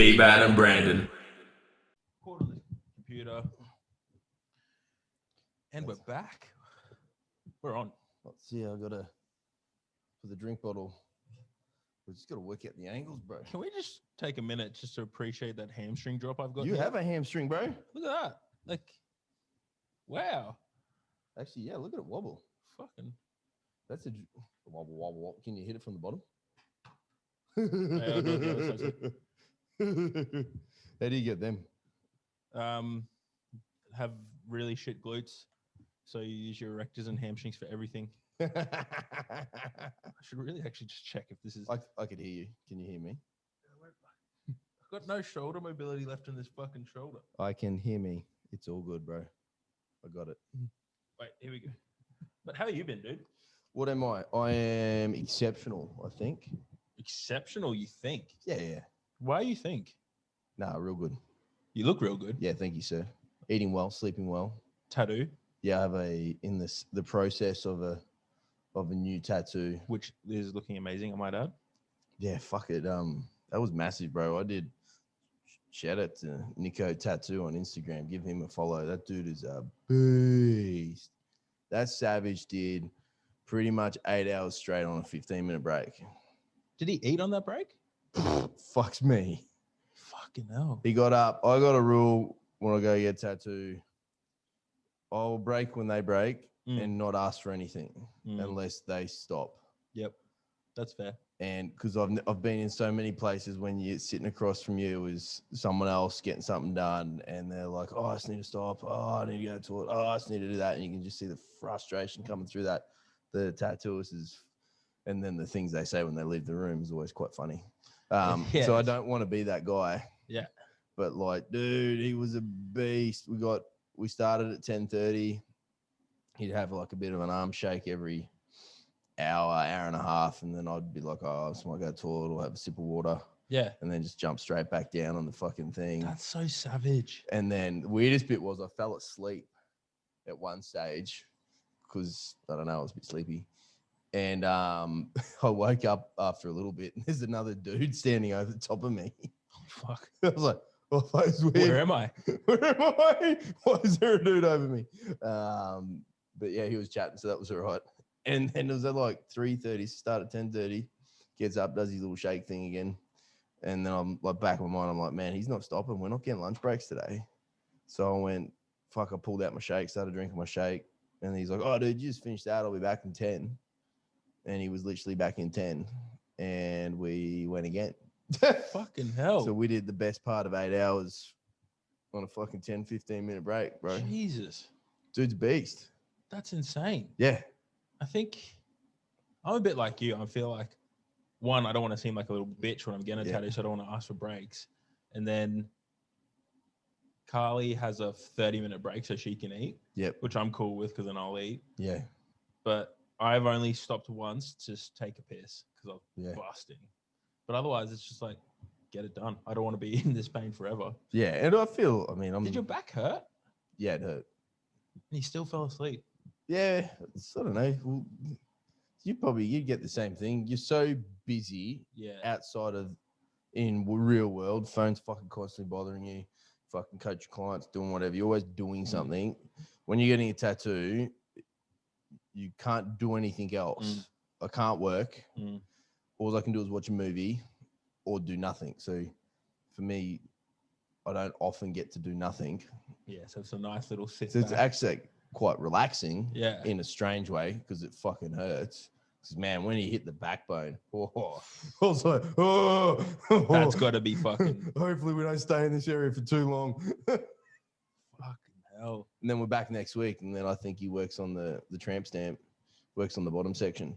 BBad and Brandon. Record on the computer. And we're back. We're on. Let's see, I got for the drink bottle. We just got to work out the angles, bro. Can we just take a minute just to appreciate that hamstring drop I've got? You here? have a hamstring, bro. Look at that. Like, wow. Actually, yeah, look at it wobble. Fucking. That's a wobble, wobble, wobble. Can you hit it from the bottom? I'll do it the other side. How do you get them? Have really shit glutes. So you use your erectors and hamstrings for everything. I should really actually just check if this is. I could hear you. Can you hear me? I've got no shoulder mobility left in this fucking shoulder. I can hear me. It's all good, bro. I got it. Wait, here we go. But how you been, dude? What am I? I am exceptional, I think. Exceptional, you think? Yeah. Why you think? Nah, real good. You look real good. Yeah, thank you, sir. Eating well, sleeping well. Tattoo, Yeah, I have the process of a new tattoo. which is looking amazing, I might add. Yeah, fuck it. That was massive, bro. I did shout out to Nico Tattoo on Instagram. Give him a follow. That dude is a beast. That savage did pretty much 8 hours straight on a 15-minute break. Did he eat on that break? Fucks me. Fucking hell. He got up. I got a rule when I go get a tattoo. I'll break when they break and not ask for anything unless they stop. Yep, that's fair. And because I've been in so many places when you're sitting across from you is someone else getting something done and they're like, oh, I just need to stop. Oh, I need to go to it. Oh, I just need to do that. And you can just see the frustration coming through that. The tattooist is, and then the things they say when they leave the room is always quite funny. So I don't want to be that guy. Yeah. But like, dude, he was a beast. We started at 10:30. He'd have like a bit of an arm shake every hour and a half, and then I'd be like, oh, I just might go to the toilet or have a sip of water. Yeah. And then just jump straight back down on the fucking thing. That's so savage. And then the weirdest bit was I fell asleep at one stage because, I don't know, I was a bit sleepy. And I woke up after a little bit and there's another dude standing over the top of me. Oh, fuck. I was like, oh, that's weird. Where am I? Where am I? Why is there a dude over me? But yeah, he was chatting, so that was all right. And then it was at like 3:30, start at 10:30, gets up, does his little shake thing again. And then I'm like, back in my mind, I'm like, man, he's not stopping. We're not getting lunch breaks today. So I went, fuck, I pulled out my shake, started drinking my shake. And he's like, oh, dude, you just finished that. I'll be back in 10. And he was literally back in 10. And we went again. Fucking hell. So we did the best part of 8 hours on a fucking 10, 15-minute break, bro. Jesus. Dude's a beast. That's insane. Yeah. I think I'm a bit like you. I feel like, one, I don't want to seem like a little bitch when I'm getting a tattoo, so I don't want to ask for breaks. And then Carly has a 30-minute break so she can eat. Yep. Which I'm cool with because then I'll eat. Yeah. But I've only stopped once to just take a piss because I'm busting. But otherwise, it's just like, get it done. I don't want to be in this pain forever. Yeah. And I feel, Did your back hurt? Yeah, it hurt. And you still fell asleep. Yeah. I don't know. Well, you get the same thing. You're so busy outside of in real world. Phone's fucking constantly bothering you. Fucking coach your clients, doing whatever. You're always doing something. When you're getting a tattoo, you can't do anything else. I can't work. All I can do is watch a movie or do nothing. So for me, I don't often get to do nothing. Yeah, so it's a nice little sit So back. it's actually quite relaxing in a strange way because it fucking hurts. Because, man, when you hit the backbone, I was like, oh. That's got to be fucking. Hopefully we don't stay in this area for too long. Fucking hell. And then we're back next week. And then I think he works on the tramp stamp, works on the bottom section.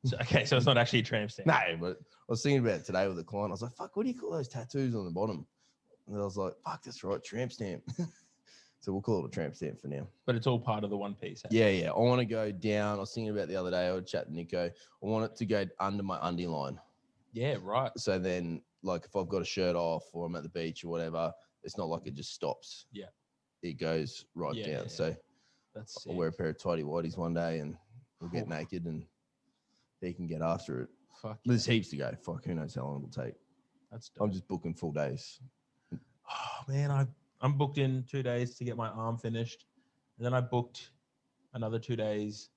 So it's not actually a tramp stamp. No, but I was thinking about it today with a client. I was like, fuck, what do you call those tattoos on the bottom? And I was like, fuck, that's right, tramp stamp. So we'll call it a tramp stamp for now. But it's all part of the one piece. Yeah. I want to go down. I was thinking about the other day. I would chat to Nico. I want it to go under my undie line. Yeah, right. So then, like, if I've got a shirt off or I'm at the beach or whatever, it's not like it just stops. Yeah. It goes right down. Yeah. So That's I'll wear a pair of tighty whities one day and we'll get naked and he can get after it. Fuck. There's heaps to go. Fuck, who knows how long it'll take. That's dope. I'm just booking full days. Oh man, I'm booked in 2 days to get my arm finished, and then I booked another 2 days,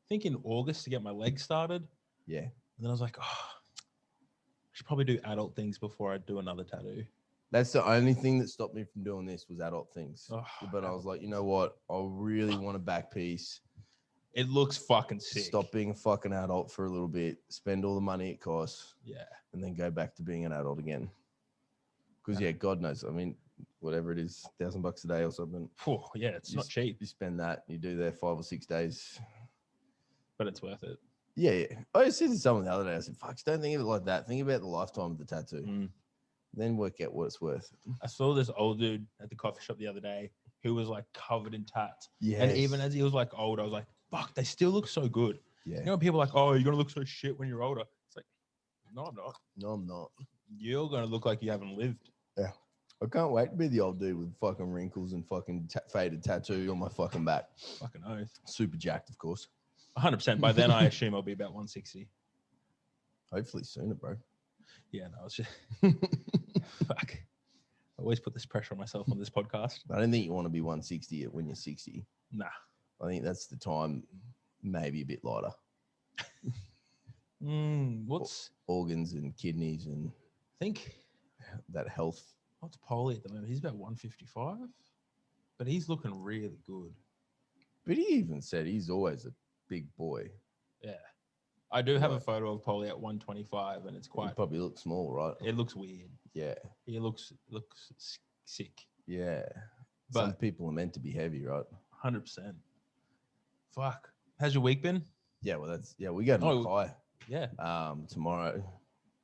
I think in August, to get my leg started. Yeah. And then I was like, oh, I should probably do adult things before I do another tattoo. That's the only thing that stopped me from doing this was adult things. Oh, but I was like, you know what? I really want a back piece. It looks fucking sick. Stop being a fucking adult for a little bit. Spend all the money it costs. Yeah. And then go back to being an adult again. Because, yeah, God knows. I mean, whatever it is, $1,000 a day or something. Oh, yeah, it's not cheap. You spend that, you do there 5 or 6 days. But it's worth it. Yeah. I said to someone the other day, I said, fuck, don't think of it like that. Think about the lifetime of the tattoo. Then work out what it's worth. I saw this old dude at the coffee shop the other day who was like covered in tats. Yeah. And even as he was like old, I was like, fuck, they still look so good. Yeah. You know, when people are like, oh, you're going to look so shit when you're older. It's like, no, I'm not. No, I'm not. You're going to look like you haven't lived. Yeah. I can't wait to be the old dude with fucking wrinkles and fucking faded tattoo on my fucking back. Fucking oath. Super jacked, of course. 100%. By then, I assume I'll be about 160. Hopefully sooner, bro. Yeah, no, it's just... Fuck. I always put this pressure on myself on this podcast. I don't think you want to be 160 when you're 60. Nah. I think that's the time, maybe a bit lighter. What's... Organs and kidneys and... I think... That health. What's Paulie at the moment? He's about 155. But he's looking really good. But he even said he's always a big boy. Yeah. I do have a photo of Paulie at 125, and it's quite... He probably looks small, right? It looks weird. Yeah. He looks sick. Yeah. But some people are meant to be heavy, right? 100%. Fuck. How's your week been? Yeah, well, we go to Mackay. Yeah. Tomorrow,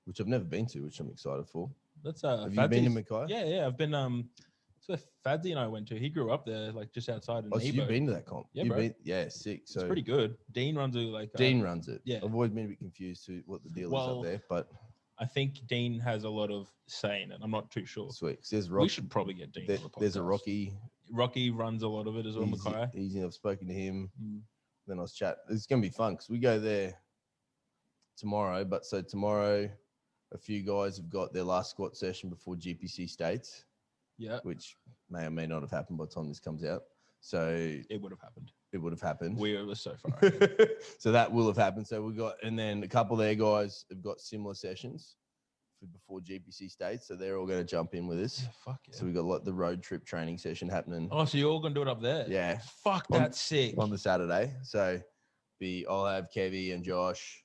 which I've never been to, which I'm excited for. That's Have you been to Mackay? Yeah. I've been. That's where Fadzi and I went to. He grew up there, like just outside of Oh, so Nebo. you've been to that comp? Yeah, bro. Yeah, sick. So it's pretty good. Dean runs it. Dean runs it. Yeah. I've always been a bit confused to what the deal is up there, but I think Dean has a lot of say in it. I'm not too sure. Sweet. There's We should probably get Dean on the podcast. There's a Rocky. Rocky runs a lot of it as well, Mackay. I've spoken to him. Then I was chatting. It's going to be fun because we go there tomorrow. But so tomorrow, a few guys have got their last squat session before GPC States. Yeah. Which may or may not have happened by the time this comes out. So it would have happened. It would have happened. We were so far. So that will have happened. So and then a couple of their guys have got similar sessions before GPC States. So they're all going to jump in with us. Yeah, fuck yeah. So we got like the road trip training session happening. Oh, so you're all going to do it up there? Yeah. Fuck, that's sick. On the Saturday. So I'll have Kevy and Josh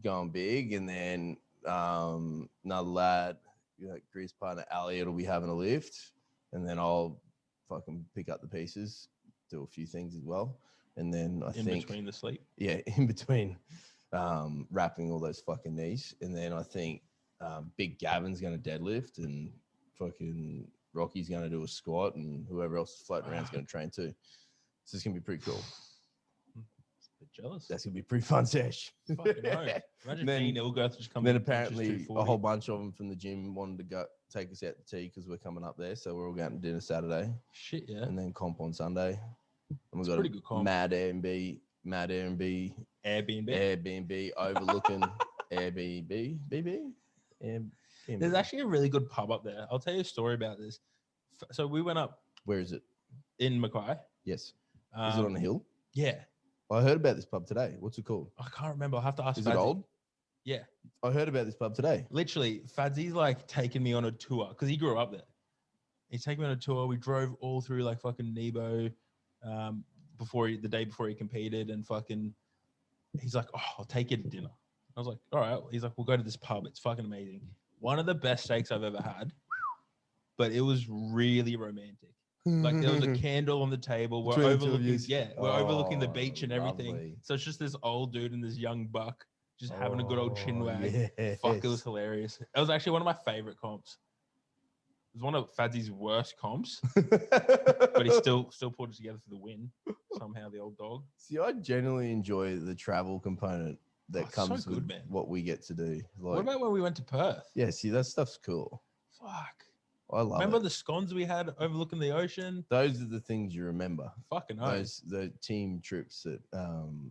going big, and then another lad, Chris partner Ali, it'll be having a lift, and then I'll fucking pick up the pieces, do a few things as well, and then I think in between the sleep. Yeah, in between wrapping all those fucking knees, and then I think Big Gavin's going to deadlift, and fucking Rocky's going to do a squat, and whoever else is floating around is going to train too. So it's going to be pretty cool. Jealous. That's gonna be a pretty fun sesh. Fucking no. Imagine Dean Ilgath just coming. Then apparently a whole bunch of them from the gym wanted to go take us out to tea because we're coming up there, so we're all going to dinner Saturday. Shit, yeah. And then comp on Sunday. And we've got pretty good comp. Mad Airbnb overlooking Airbnb. There's actually a really good pub up there. I'll tell you a story about this. So we went up. Where is it? In Mackay. Yes. Is it on the hill? Yeah. I heard about this pub today. What's it called? I can't remember. I'll have to ask. Is it old? Yeah. I heard about this pub today. Literally, Fadzi's like taking me on a tour because he grew up there. He's taking me on a tour. We drove all through like fucking Nebo the day before he competed, and fucking he's like, oh, I'll take you to dinner. I was like, all right. He's like, we'll go to this pub. It's fucking amazing. One of the best steaks I've ever had, but it was really romantic. Like there was a candle on the table. We're overlooking, overlooking the beach and everything. Lovely. So it's just this old dude and this young buck just having a good old chin wag. Yes. Fuck, it was hilarious. It was actually one of my favorite comps. It was one of Fadzi's worst comps, but he still pulled it together for the win. Somehow, the old dog. See, I generally enjoy the travel component that comes so good, with man. what we get to do. Like, What about when we went to Perth? Yeah, see, that stuff's cool. Fuck. I love Remember it. the scones we had overlooking the ocean? Those are the things you remember. Fucking nice. The team trips that,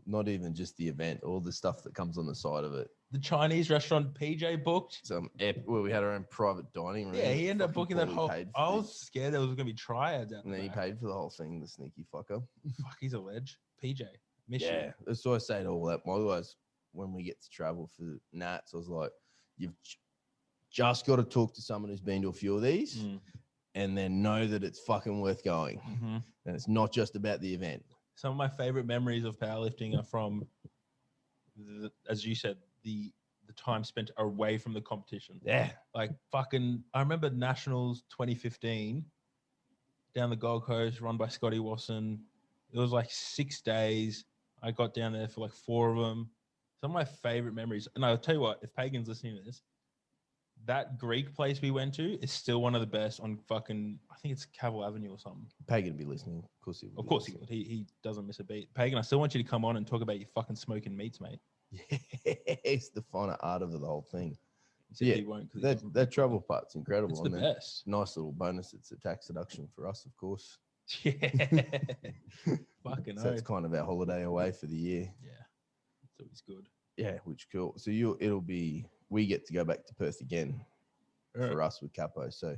not even just the event, all the stuff that comes on the side of it. the Chinese restaurant PJ booked. Where we had our own private dining room. Yeah, he ended up booking that whole. I was this. scared there was gonna be triads out And then he paid for the whole thing. The sneaky fucker. Fuck, he's a ledge. PJ, miss you. Yeah, that's what I say to all that. My guys, when we get to travel for Nats, I was like, you've just got to talk to someone who's been to a few of these, and then know that it's fucking worth going, and it's not just about the event. Some of my favorite memories of powerlifting are from, as you said, the time spent away from the competition. Yeah. Like fucking, I remember Nationals 2015 down the Gold Coast, run by Scotty Wasson. It was like 6 days. I got down there for like 4 of them. Some of my favorite memories. And I'll tell you what, if Pagan's listening to this, that Greek place we went to is still one of the best on fucking, I think it's Cavill Avenue or something. Pagan be listening. Of course he would. Of course he would. He doesn't miss a beat. Pagan, I still want you to come on and talk about your fucking smoking meats, mate. Yeah, it's the finer art of the whole thing. Yeah, he won't. That travel part's incredible. It's the best. Nice little bonus. It's a tax deduction for us, of course. Yeah. Fucking so that's kind of our holiday away for the year. Yeah. It's always good. Yeah, which cool. So we get to go back to Perth again for us with Capo. So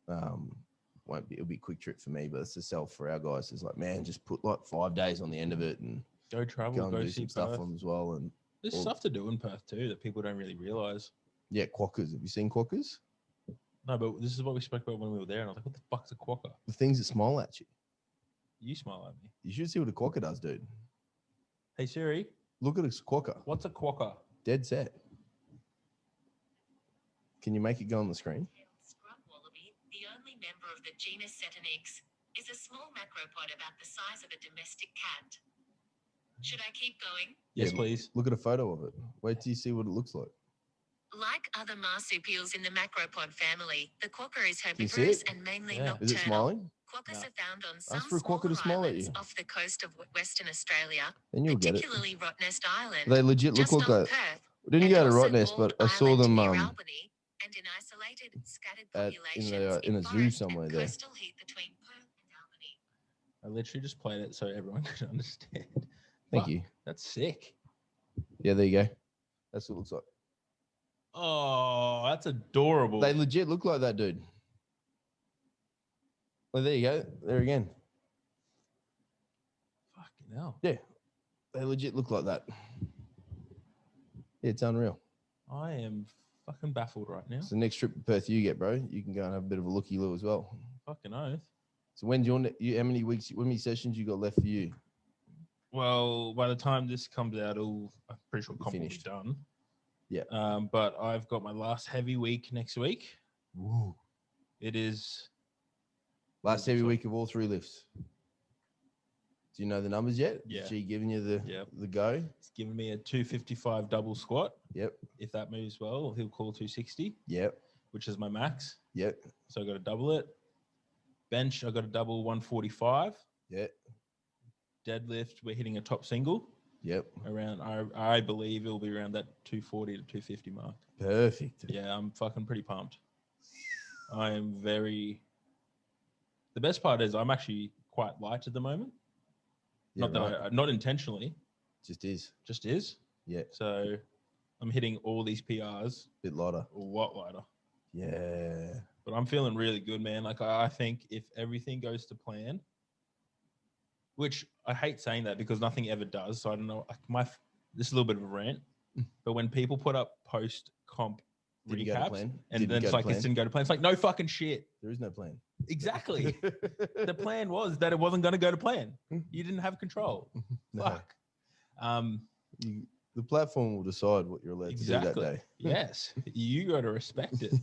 it'll be a quick trip for me, but it's a sell for our guys. It's like, man, just put like 5 days on the end of it and go travel, go and do some stuff on as well. And there's stuff to do in Perth too that people don't really realize. Yeah, quokkas. Have you seen quokkas? No, but this is what we spoke about when we were there, and I was like, what the fuck's a quokka? The things that smile at you. You smile at me. You should see what a quokka does, dude. Hey Siri. Look at a quokka. What's a quokka? Dead set. Can you make it go on the screen? Scrub wallaby, the only member of the genus Cetanix, is a small macropod about the size of a domestic cat. Should I keep going? Yes, please. Look at a photo of it. Wait till you see what it looks like. Like other marsupials in the macropod family, the quokka is herbivorous and mainly nocturnal. Is it smiling? Quokkas are found on some for a quokka to smile at you. off the coast of Western Australia, then you'll get it. particularly Rottnest Island. They legit look like that. Perth, We didn't go to Rottnest, but I saw them Albany, and in isolated, scattered populations in a zoo somewhere there. Coastal heath between Perth and Albany. I literally just played it so everyone could understand. Thank you. That's sick. Yeah, there you go. That's what it looks like. Oh, that's adorable. They legit look like that, dude. Well, there you go. There again. Fucking hell. Yeah. They legit look like that. Yeah, it's unreal. I am fucking baffled right now. So next trip to Perth you get, bro, you can go and have a bit of a looky-loo as well. Fucking oath. So when's how many sessions you got left for you? Well, by the time this comes out, I'm pretty sure comp will be done. Yeah. But I've got my last heavy week next week. Woo. It is last heavy week of all 3 lifts. Do you know the numbers yet? Yeah. Is she giving you the go? It's giving me a 255 double squat. Yep. If that moves well, he'll call 260. Yep. Which is my max. Yep. So I got to double it. Bench, I got to double 145. Yep. Deadlift, we're hitting a top single. Yep. Around, I believe it'll be around that 240 to 250 mark. Perfect. Yeah, I'm fucking pretty pumped. I am very. The best part is I'm actually quite light at the moment. Yeah, not intentionally. Just is. Just is. Yeah. So I'm hitting all these PRs. Bit lighter. A lot lighter. Yeah. But I'm feeling really good, man. Like I think if everything goes to plan, which I hate saying that because nothing ever does. So I don't know. This is a little bit of a rant, but when people put up post comp recaps and then it's like this didn't go to plan, it's like no fucking shit. There is no plan. Exactly. The plan was that it wasn't going to go to plan. You didn't have control. No. Fuck. The platform will decide what you're allowed to do that day. Yes, you got to respect it.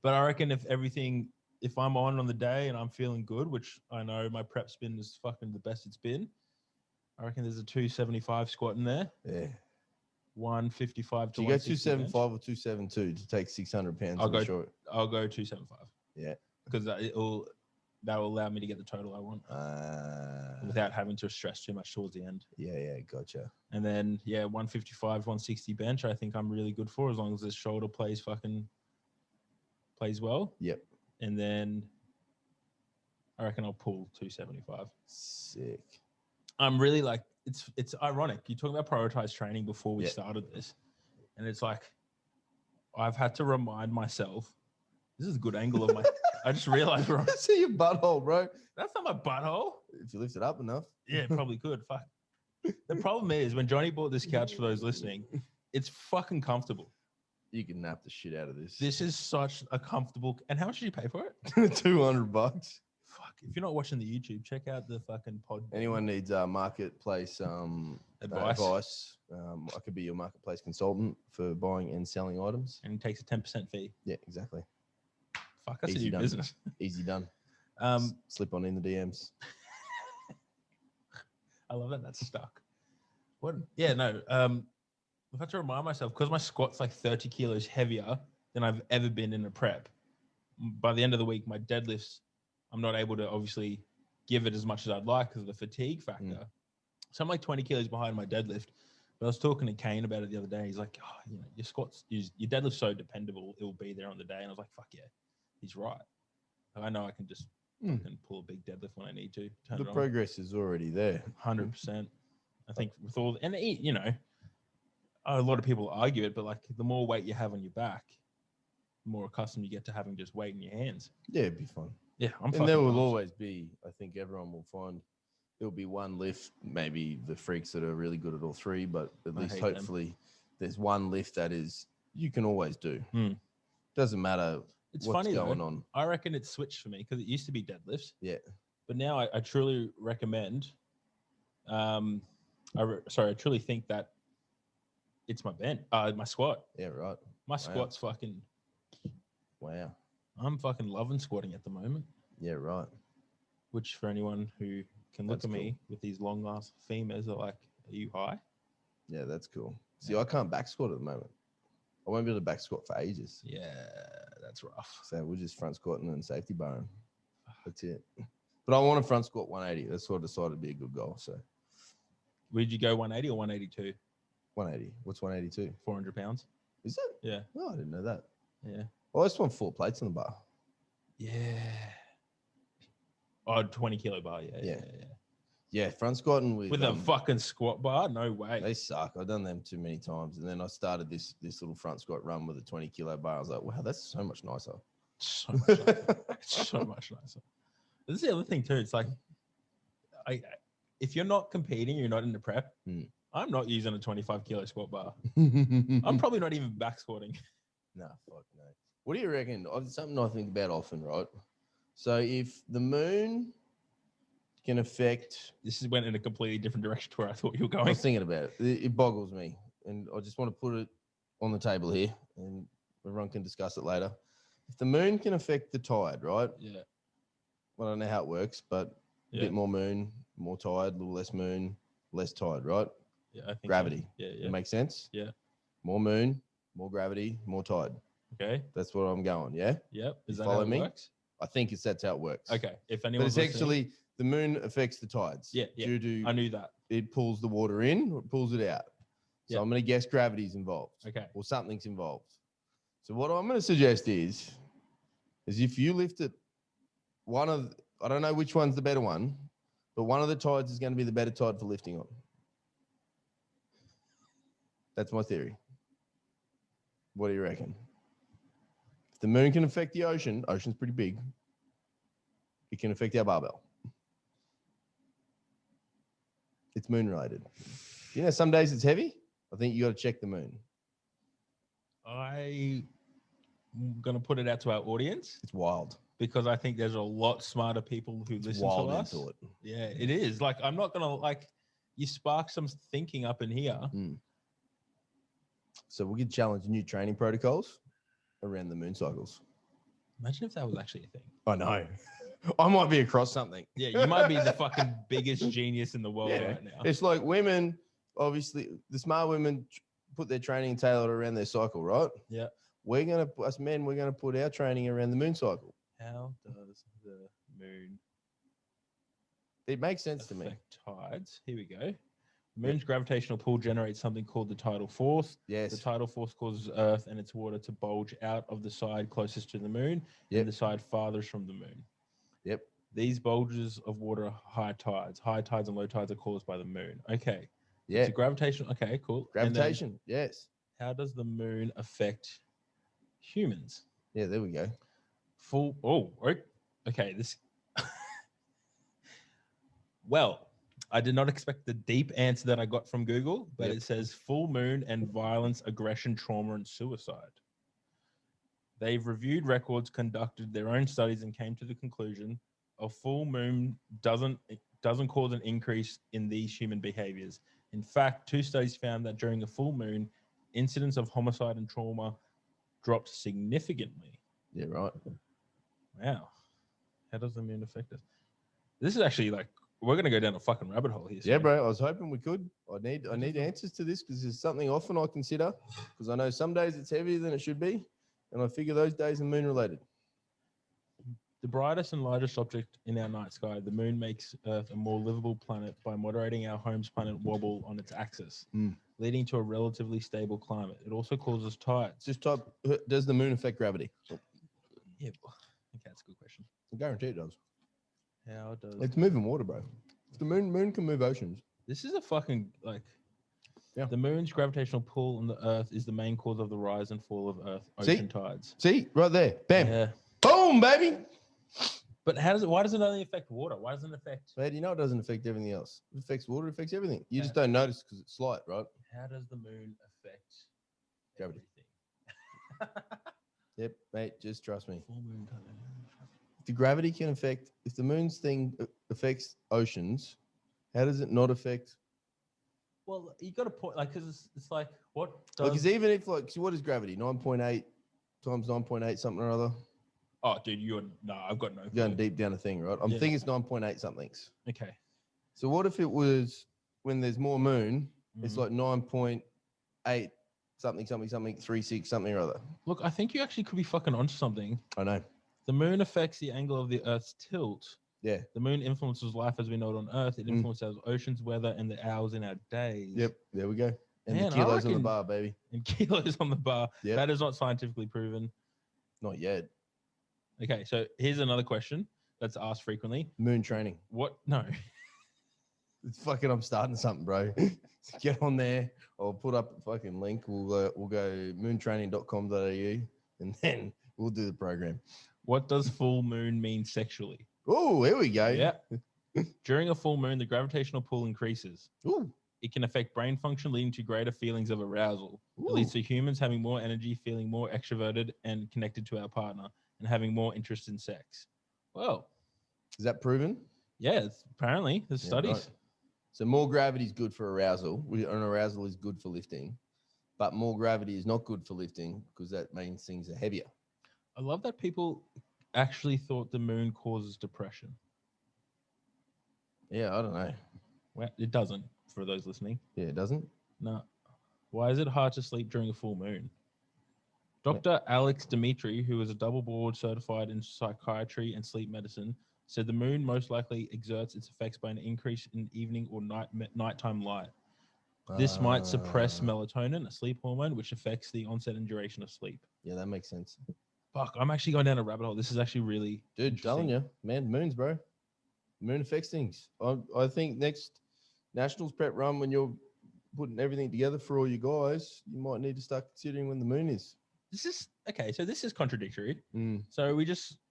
But I reckon if I'm on the day and I'm feeling good, which I know my prep spin is fucking the best it's been, I reckon there's a 275 squat in there. Yeah. 155 to 160. You go 275 or 272 to take 600 pounds. I'll go 275. Yeah. Because that will allow me to get the total I want without having to stress too much towards the end. Yeah, gotcha. And then 155, 160 bench. I think I'm really good for as long as the shoulder plays well. Yep. And then I reckon I'll pull 275. Sick. I'm really like it's ironic. You talking about prioritized training before we started this. and it's like I've had to remind myself. This is a good angle of my. I just realized we're on. I see your butthole, bro. That's not my butthole. If you lift it up enough. Yeah, probably could. Fuck. The problem is when Johnny bought this couch for those listening, it's fucking comfortable. You can nap the shit out of this. This is such a comfortable. And how much did you pay for it? $200. Fuck. If you're not watching the YouTube, check out the fucking pod. Anyone needs a marketplace advice? I could be your marketplace consultant for buying and selling items. And it takes a 10% fee. Yeah, exactly. Fuck, that's Easy a new done. business. Easy done. Slip on in the DMs. I love that. That's stuck. What? Yeah, no. I've had to remind myself because my squat's like 30 kilos heavier than I've ever been in a prep. By the end of the week, my deadlifts, I'm not able to obviously give it as much as I'd like because of the fatigue factor. So I'm like 20 kilos behind my deadlift. But I was talking to Kane about it the other day. He's like, oh, you know, your squats, your deadlift's so dependable, it will be there on the day. And I was like, fuck yeah, he's right. I know I can just fucking pull a big deadlift when I need to. The progress is already there. 100%. I think with all, and you know, a lot of people argue it, but like the more weight you have on your back, the more accustomed you get to having just weight in your hands. Yeah, it'd be fun. Yeah, and there will always be, I think everyone will find there'll be one lift, maybe the freaks that are really good at all three, but at least hopefully there's one lift that is you can always do. Doesn't matter it's what's funny going though. on. I reckon it's switched for me because it used to be deadlifts. Yeah. But now I truly recommend, I truly think that it's my squat. Yeah, right. My squat's fucking. Wow. I'm fucking loving squatting at the moment. Yeah, right. Which for anyone who can look at me with these long ass femurs are like, are you high? Yeah, that's cool. See, I can't back squat at the moment. I won't be able to back squat for ages. Yeah, that's rough. So we're just front squatting and safety barring. That's it. But I want to front squat 180. That's what I decided to be a good goal. So would you go 180 or 182? 180. What's 182? 400 pounds. Is it? Yeah. No, I didn't know that. Yeah. I just want 4 plates on the bar. Yeah. Oh, 20 kilo bar. Yeah. Yeah, front squatting with a fucking squat bar? No way. They suck. I've done them too many times. And then I started this little front squat run with a 20 kilo bar. I was like, wow, that's so much nicer. So much nicer. It's so much nicer. This is the other thing too. It's like, if you're not competing, you're not in the prep. I'm not using a 25 kilo squat bar. I'm probably not even back squatting. Nah, fuck no. What do you reckon? Something I think about often, right? So if the moon can affect... This went in a completely different direction to where I thought you were going. I was thinking about it. It boggles me. And I just want to put it on the table here and everyone can discuss it later. If the moon can affect the tide, right? Yeah. I don't know how it works, but a bit more moon, more tide, a little less moon, less tide, right? Yeah, I think gravity. So. Yeah. It makes sense? Yeah. More moon, more gravity, more tide. Okay. That's what I'm going, yeah? Yep. Is that how it works? I think that's how it works. Okay. If anyone, but it's actually the moon affects the tides. Yeah. Due to I knew that. It pulls the water in or it pulls it out. So I'm going to guess gravity's involved. Okay. Or something's involved. So what I'm going to suggest is if you lift it, I don't know which one's the better one, but one of the tides is going to be the better tide for lifting on. That's my theory. What do you reckon? If the moon can affect the ocean, ocean's pretty big, it can affect our barbell. It's moon related. You know, some days it's heavy. I think you got to check the moon. I'm going to put it out to our audience. It's wild. Because I think there's a lot smarter people who listen to us. Into it. Yeah, it is. Like, I'm not going to, you spark some thinking up in here. So we could challenge new training protocols around the moon cycles. Imagine if that was actually a thing. I know. I might be across something. Yeah, you might be the fucking biggest genius in the world right now. It's like women, obviously, the smart women put their training tailored around their cycle, right? Yeah. Us men, we're going to put our training around the moon cycle. How does the moon... It makes sense to me. Tides. Here we go. The moon's gravitational pull generates something called the tidal force. Yes. The tidal force causes Earth and its water to bulge out of the side closest to the moon and the side farthest from the moon. Yep. These bulges of water are high tides. High tides and low tides are caused by the moon. Okay. Yeah. So gravitational. Okay, cool. Gravitation. Yes. How does the moon affect humans? Yeah, there we go. Okay. This. Well, I did not expect the deep answer that I got from Google, but Yep. it says full moon and violence, aggression, trauma, and suicide. They've reviewed records, conducted their own studies, and came to the conclusion a full moon doesn't cause an increase in these human behaviors. In fact, 2 studies found that during a full moon, incidence of homicide and trauma dropped significantly. Yeah, right. Wow. How does the moon affect us? This is actually like we're gonna go down a fucking rabbit hole here. Yeah, soon. bro. I was hoping we could. I need answers to this because it's something often I consider because I know some days it's heavier than it should be, and I figure those days are moon related. The brightest and largest object in our night sky, the moon makes Earth a more livable planet by moderating our home's planet wobble on its axis, leading to a relatively stable climate. It also causes tides. Just type, does the moon affect gravity? Yeah, okay, that's a good question. I guarantee it does. How does It's moving water, bro. If the moon can move oceans. this is a fucking like Yeah. The moon's gravitational pull on the Earth is the main cause of the rise and fall of Earth See? ocean tides. See, right there. Bam. Yeah. Boom, baby. But why does it only affect water? Why doesn't it affect But you know it doesn't affect everything else. It affects water, it affects everything. You just Yeah. don't notice because it's slight, right? how does the moon affect Gravity. everything? Yep, mate, just trust me. Full moon. If the gravity can affect, if the moon's thing affects oceans, how does it not affect? Well, you got a point, like, because it's like, what does? Because even if, like, so what is gravity? 9.8 times 9.8 something or other? Oh, dude, I've got no. Going clue. deep down a thing, right? I'm Yeah. thinking it's 9.8 somethings. Okay. So what if it was when there's more moon, it's Mhm. like 9.8 something, 36 something or other. Look, I think you actually could be fucking onto something. I know. The moon affects the angle of the Earth's tilt. Yeah. The moon influences life as we know it on Earth. It influences our oceans, weather, and the hours in our days. Yep. There we go. And Man, the I kilos on the reckon- bar, baby. And kilos on the bar. Yep. That is not scientifically proven. Not yet. Okay, so here's another question that's asked frequently. Moon training. What? No. It's fucking. I'm starting something, bro. Get on there. I'll put up a fucking link. We'll go moontraining.com.au and then we'll do the program. What does full moon mean sexually? Oh, here we go. Yeah. During a full moon, the gravitational pull increases. Ooh. It can affect brain function, leading to greater feelings of arousal. Ooh. It leads to humans having more energy, feeling more extroverted and connected to our partner, and having more interest in sex. Well, Is that proven? yeah, apparently there's Yeah, studies. right. So more gravity is good for arousal. And arousal is good for lifting. But more gravity is not good for lifting because that means things are heavier. I love that people actually thought the moon causes depression. Yeah, I don't know. Well, it doesn't, for those listening. Yeah, it doesn't. No. Why is it hard to sleep during a full moon? Dr. Alex Dimitri, who is a double board certified in psychiatry and sleep medicine, said the moon most likely exerts its effects by an increase in evening or nighttime light. This might suppress melatonin, a sleep hormone, which affects the onset and duration of sleep. Yeah, that makes sense. Fuck, I'm actually going down a rabbit hole. This is actually really Dude, telling interesting. you, man, moons, bro. Moon affects things. I think next Nationals prep run, when you're putting everything together for all you guys, you might need to start considering when the moon is. This is okay. So this is contradictory. Mm. So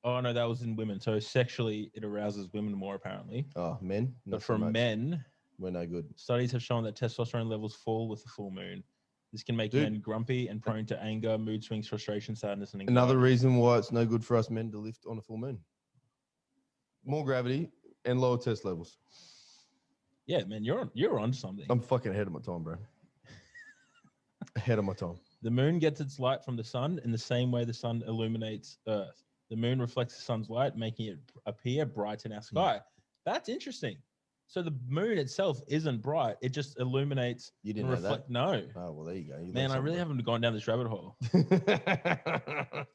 oh no, that was in women. So sexually, it arouses women more apparently. Oh, men. But Not so for much. men, We're no good. studies have shown that testosterone levels fall with the full moon. This can make Dude. men grumpy and prone to anger, mood swings, frustration, sadness, and anxiety. Another reason why it's no good for us men to lift on a full moon. More gravity and lower test levels. Yeah, man, you're on something. I'm fucking ahead of my time, bro. Ahead of my time. The moon gets its light from the sun in the same way the sun illuminates Earth. The moon reflects the sun's light, making it appear bright in our sky. That's interesting. So the moon itself isn't bright; it just illuminates. You didn't know that? No. Oh, well, there you go. You Man, I learned really haven't gone down this rabbit hole. something.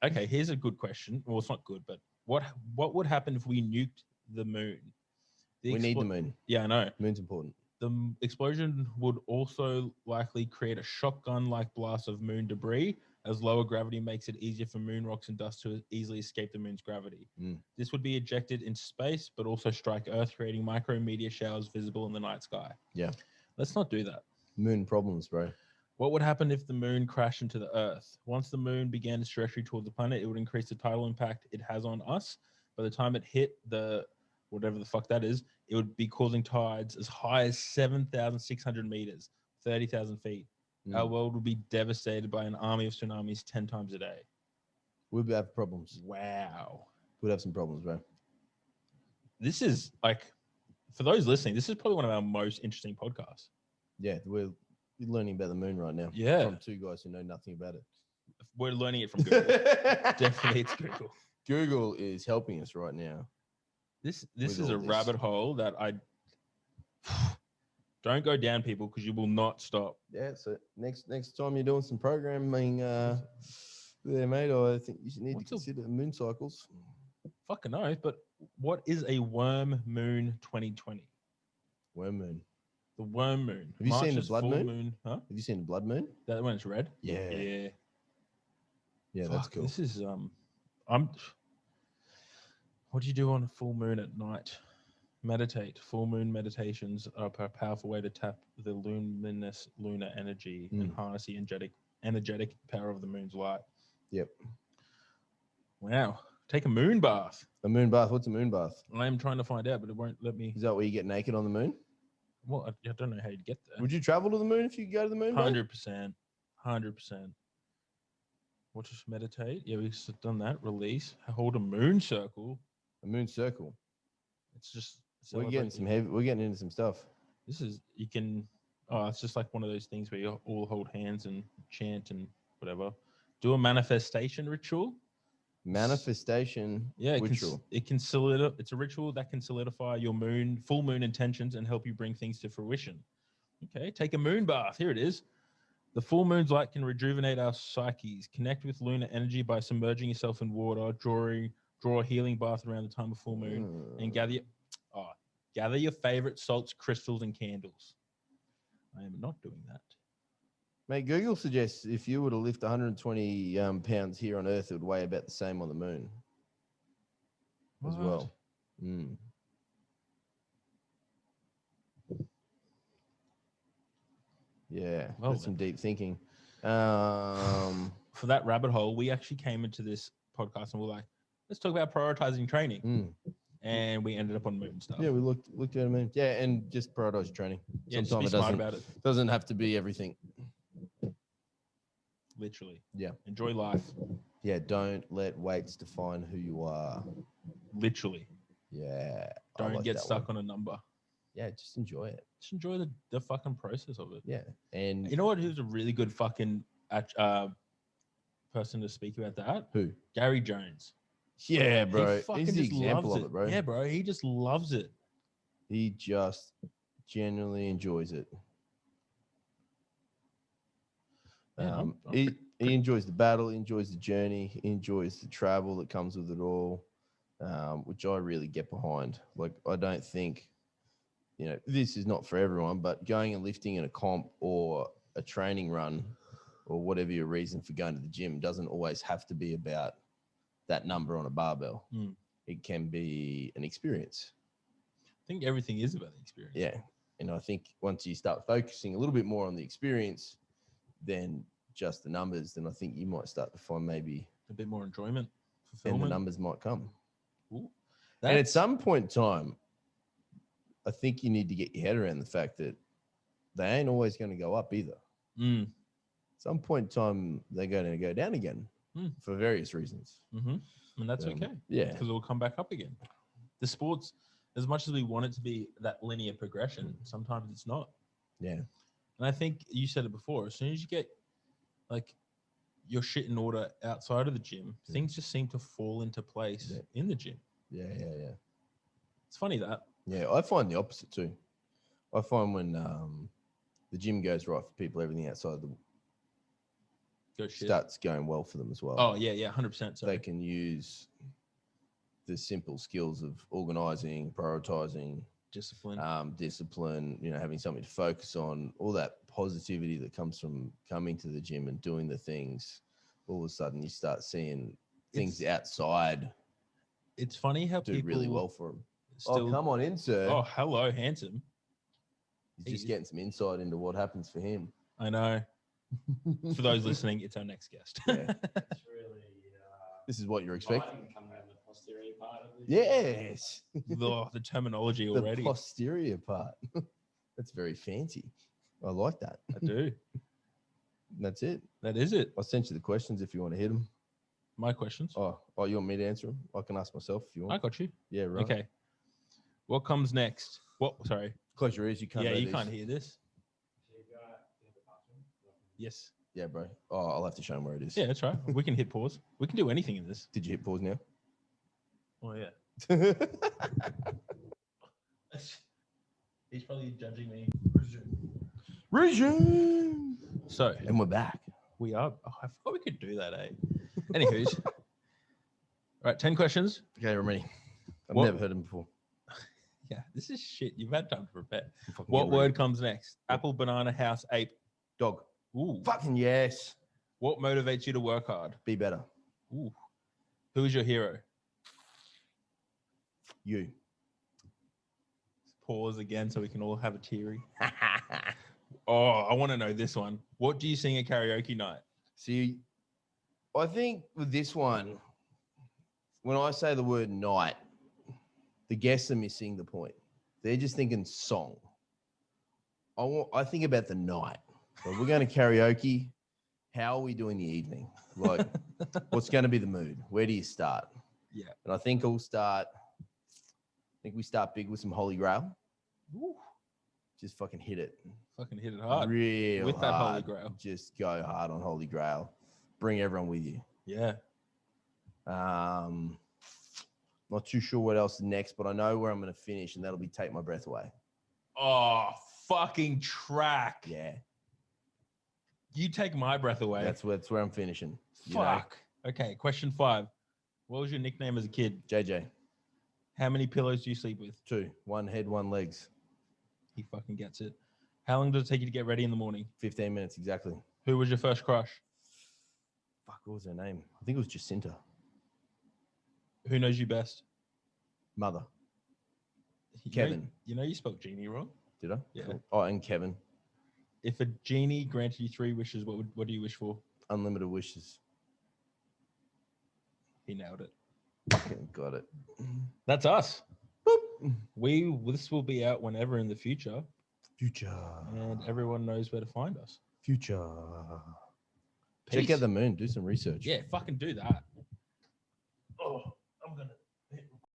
Okay, here's a good question. Well, it's not good, but what would happen if we nuked the moon? We need the moon. Yeah, I know. Moon's important. The explosion would also likely create a shotgun-like blast of moon debris, as lower gravity makes it easier for moon rocks and dust to easily escape the moon's gravity. This would be ejected into space, but also strike Earth, creating micrometeor showers visible in the night sky. Yeah. Let's not do that. Moon problems, bro. What would happen if the moon crashed into the Earth? Once the moon began its trajectory towards the planet, it would increase the tidal impact it has on us. By the time it hit the whatever the fuck that is, it would be causing tides as high as 7,600 meters, 30,000 feet. Our world would be devastated by an army of tsunamis 10 times a day. We'd have problems. Wow. We'd have some problems, bro. This is like, for those listening, this is probably one of our most interesting podcasts. Yeah, we're learning about the moon right now. Yeah. From two guys who know nothing about it. We're learning it from Google. Definitely it's Google. Google is helping us right now. This is a rabbit hole that I don't go down, people, because you will not stop. Yeah, so next time you're doing some programming there, mate, I think you need to consider moon cycles. Fucking no, but what is a worm moon 2020? Worm moon. The worm moon. Have you seen the blood moon? Huh? Have you seen the blood moon? That one is red? Yeah. Yeah. Yeah, Fuck, that's cool. This is what do you do on a full moon at night? Meditate. Full moon meditations are a powerful way to tap the luminous lunar energy and harness the energetic power of the moon's light. Yep. Wow. Take a moon bath. A moon bath. What's a moon bath? I'm trying to find out, but it won't let me. Is that where you get naked on the moon? Well, I don't know how you'd get there. Would you travel to the moon if you could go to the moon? 100%. 100%. What, just meditate? Yeah, we've done that. Release. Hold a moon circle. A moon circle. It's just. We're getting into some stuff. This is, you can, it's just like one of those things where you all hold hands and chant and whatever. Do a manifestation ritual. Manifestation ritual. It's a ritual that can solidify your full moon intentions and help you bring things to fruition. Okay, take a moon bath. Here it is. The full moon's light can rejuvenate our psyches. Connect with lunar energy by submerging yourself in water. Draw a healing bath around the time of full moon and gather your favorite salts, crystals, and candles. I am not doing that. Mate, Google suggests if you were to lift 120 pounds here on Earth, it would weigh about the same on the moon as well. Yeah, that's some deep thinking. For that rabbit hole, we actually came into this podcast and we're like, let's talk about prioritizing training. And we ended up on moon stuff. Yeah, we looked at a moon. Yeah, and just prioritize training. Yeah, sometimes it doesn't have to be everything. Literally. Yeah. Enjoy life. Yeah, don't let weights define who you are. Literally. Yeah. Don't get stuck on a number. Yeah, just enjoy it. Just enjoy the fucking process of it. Yeah. And you know what? Who's a really good fucking person to speak about that? Who? Gary Jones. Yeah, bro. He's the example of it, bro. Yeah, bro. He just loves it. He just genuinely enjoys it. He enjoys the battle, he enjoys the journey, he enjoys the travel that comes with it all, which I really get behind. Like, I don't think, this is not for everyone, but going and lifting in a comp or a training run or whatever your reason for going to the gym doesn't always have to be about that number on a barbell. It can be an experience. I think everything is about the experience. Yeah. And I think once you start focusing a little bit more on the experience than just the numbers, then I think you might start to find maybe a bit more enjoyment, fulfillment. And the numbers might come. Ooh, and at some point in time, I think you need to get your head around the fact that they ain't always going to go up either. At some point in time, they're going to go down again for various reasons. And that's okay. Yeah. Because it will come back up again. The sports, as much as we want it to be that linear progression, sometimes it's not. Yeah. And I think you said it before, as soon as you get like your shit in order outside of the gym, things just seem to fall into place in the gym. Yeah. It's funny that. Yeah, I find the opposite too. I find when the gym goes right for people, everything outside starts going well for them as well. Oh, yeah, 100%. They can use the simple skills of organizing, prioritizing, discipline, having something to focus on, all that positivity that comes from coming to the gym and doing the things. All of a sudden you start seeing things outside. It's funny how do people really well for them. Come on in, sir. Oh, hello, handsome. He's just getting some insight into what happens for him. I know. For those listening, it's our next guest. Yeah. It's really This is what you're expecting. biting coming around the posterior part of the Yes. The terminology The already. posterior part. That's very fancy. I like that. I do. That's it. That is it. I sent you the questions if you want to hit them. My questions. Oh, you want me to answer them? I can ask myself if you I want. got you. Yeah, right. Okay. What comes next? What? Sorry. Close your ears. You can't. Yeah, know you these. can't hear this. Yes. Yeah, bro. Oh, I'll have to show him where it is. Yeah, that's right. We can hit pause. We can do anything in this. Did you hit pause now? Oh yeah. He's probably judging me. Resume. So And we're back. we are. Oh, I forgot we could do that, eh? Anywho's. All right, 10 questions. Okay, I'm ready. I've What- never heard him before. Yeah, this is shit. You've had time to prepare. I'm fucking What getting word ready. comes next? Apple, banana, house, ape. Dog. Ooh. Fucking yes. What motivates you to work hard? Be better. Ooh. Who is your hero? You. Pause again so we can all have a teary. Oh, I want to know this one. What do you sing at karaoke night? See, I think with this one, when I say the word night, the guests are missing the point. They're just thinking song. I think about the night. So we're going to karaoke. How are we doing the evening? Like, what's going to be the mood? Where do you start? Yeah. And I think we start big with some Holy Grail. Ooh. Just fucking hit it. Fucking hit it hard. Real with that Holy hard. Grail. Just go hard on Holy Grail. Bring everyone with you. Yeah. Not too sure what else is next, but I know where I'm going to finish, and that'll be Take My Breath Away. Oh, fucking track. Yeah, You take my breath away. that's where I'm finishing. you know. Fuck. Okay, question 5. What was your nickname as a kid? JJ, How many pillows do you sleep with? 2, 1 head, 1 legs, He fucking gets it. How long does it take you to get ready in the morning? 15 minutes exactly. Who was your first crush? Fuck, what was her name? I think it was Jacinta. Who knows you best? Mother. You know- Kevin. You know you spelled genie wrong. Did I? Yeah. Cool. Oh, and Kevin. If a genie granted you 3 wishes, what do you wish for? Unlimited wishes. He nailed it. Fucking got it. That's us. Boop. This will be out whenever in the future, Future. and everyone knows where to find us. Future. Peace. Check out the moon. Do some research. Yeah, fucking do that.